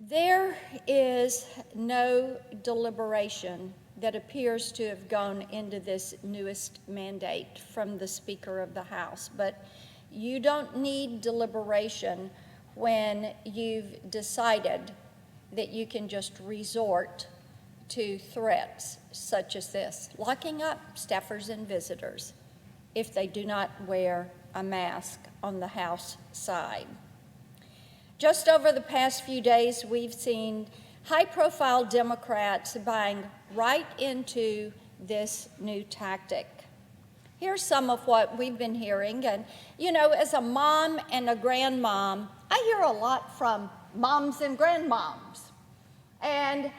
There is no deliberation that appears to have gone into this newest mandate from the Speaker of the House, but you don't need deliberation when you've decided that you can just resort to threats such as this, locking up staffers and visitors if they do not wear a mask on the House side. Just over the past few days, we've seen high-profile Democrats buying right into this new tactic. Here's some of what we've been hearing, and as a mom and a grandmom, I hear a lot from moms and grandmoms. And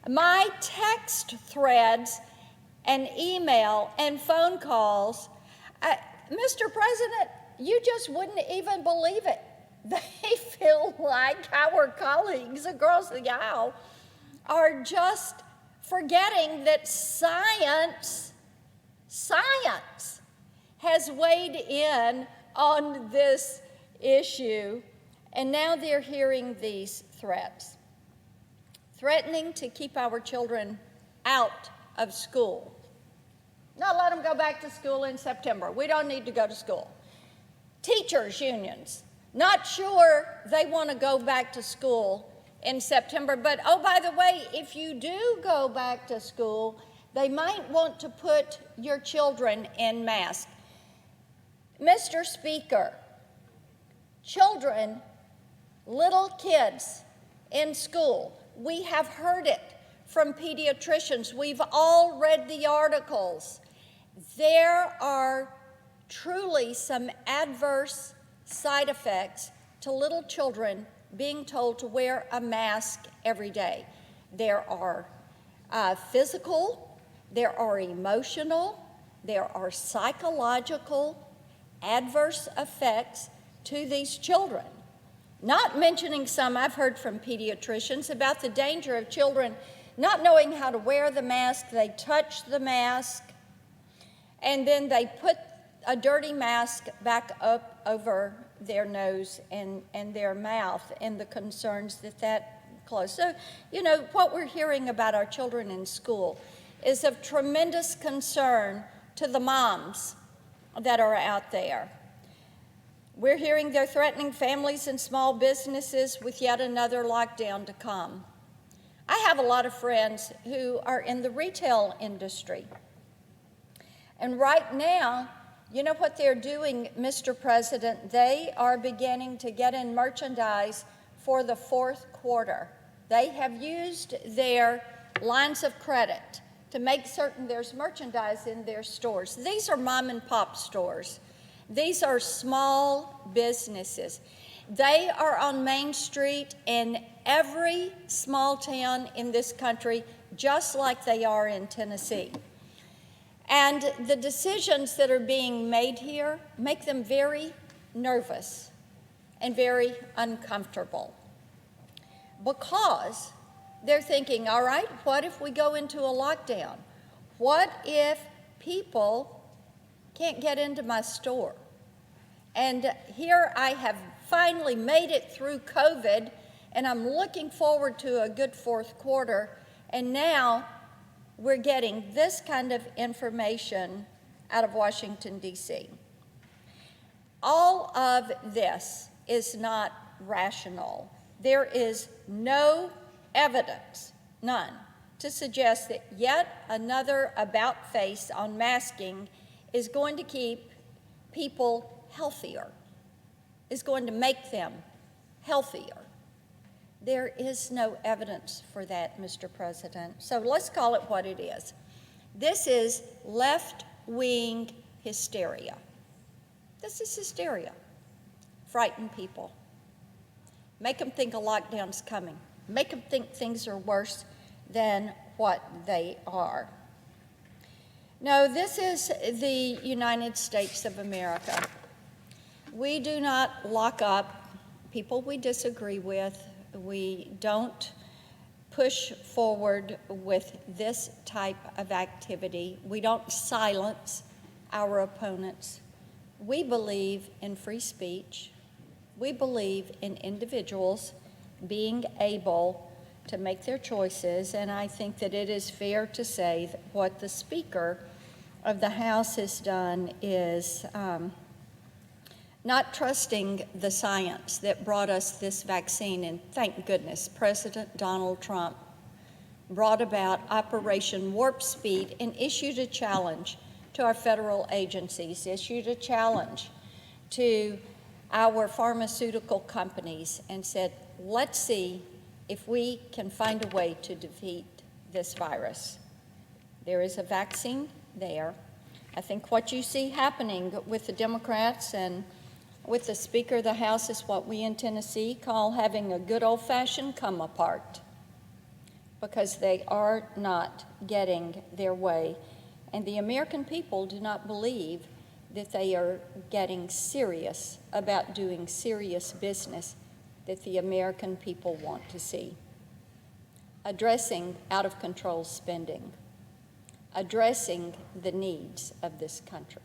my text threads and email and phone calls, Mr. President, you just wouldn't even believe it. They feel like our colleagues across the aisle are just forgetting that science has weighed in on this issue, and now they're hearing these threats, threatening to keep our children out of school. Not let them go back to school in September. We don't need to go to school. Teachers' unions, not sure they want to go back to school in September, but oh, by the way, if you do go back to school, they might want to put your children in masks. Mr. Speaker, children, little kids in school, we have heard it from pediatricians. We've all read the articles. There are truly some adverse side effects to little children being told to wear a mask every day. There are physical, there are emotional, there are psychological adverse effects to these children. Not mentioning some I've heard from pediatricians about the danger of children not knowing how to wear the mask. They touch the mask, and then they put a dirty mask back up over their nose and their mouth, and the concerns that cause. So, what we're hearing about our children in school is of tremendous concern to the moms that are out there. We're hearing they're threatening families and small businesses with yet another lockdown to come. I have a lot of friends who are in the retail industry. And right now, you know what they're doing, Mr. President? They are beginning to get in merchandise for the fourth quarter. They have used their lines of credit to make certain there's merchandise in their stores. These are mom and pop stores. These are small businesses. They are on Main Street in every small town in this country, just like they are in Tennessee. And the decisions that are being made here make them very nervous and very uncomfortable, because they're thinking, all right, what if we go into a lockdown? What if people can't get into my store? And here I have finally made it through COVID, and I'm looking forward to a good fourth quarter, and now we're getting this kind of information out of Washington, D.C. All of this is not rational. There is no evidence, none, to suggest that yet another about-face on masking is going to keep people healthier, is going to make them healthier. There is no evidence for that, Mr. President. So let's call it what it is. This is left-wing hysteria. This is hysteria. Frighten people. Make them think a lockdown's coming. Make them think things are worse than what they are. No, this is the United States of America. We do not lock up people we disagree with. We don't push forward with this type of activity. We don't silence our opponents. We believe in free speech. We believe in individuals being able to make their choices, and I think that it is fair to say that what the Speaker of the House has done is not trusting the science that brought us this vaccine, and thank goodness President Donald Trump brought about Operation Warp Speed and issued a challenge to our federal agencies, issued a challenge to our pharmaceutical companies and said, let's see if we can find a way to defeat this virus. There is a vaccine there. I think what you see happening with the Democrats and with the Speaker of the House is what we in Tennessee call having a good old-fashioned come apart, because they are not getting their way. And the American people do not believe that they are getting serious about doing serious business that the American people want to see. Addressing out-of-control spending, addressing the needs of this country.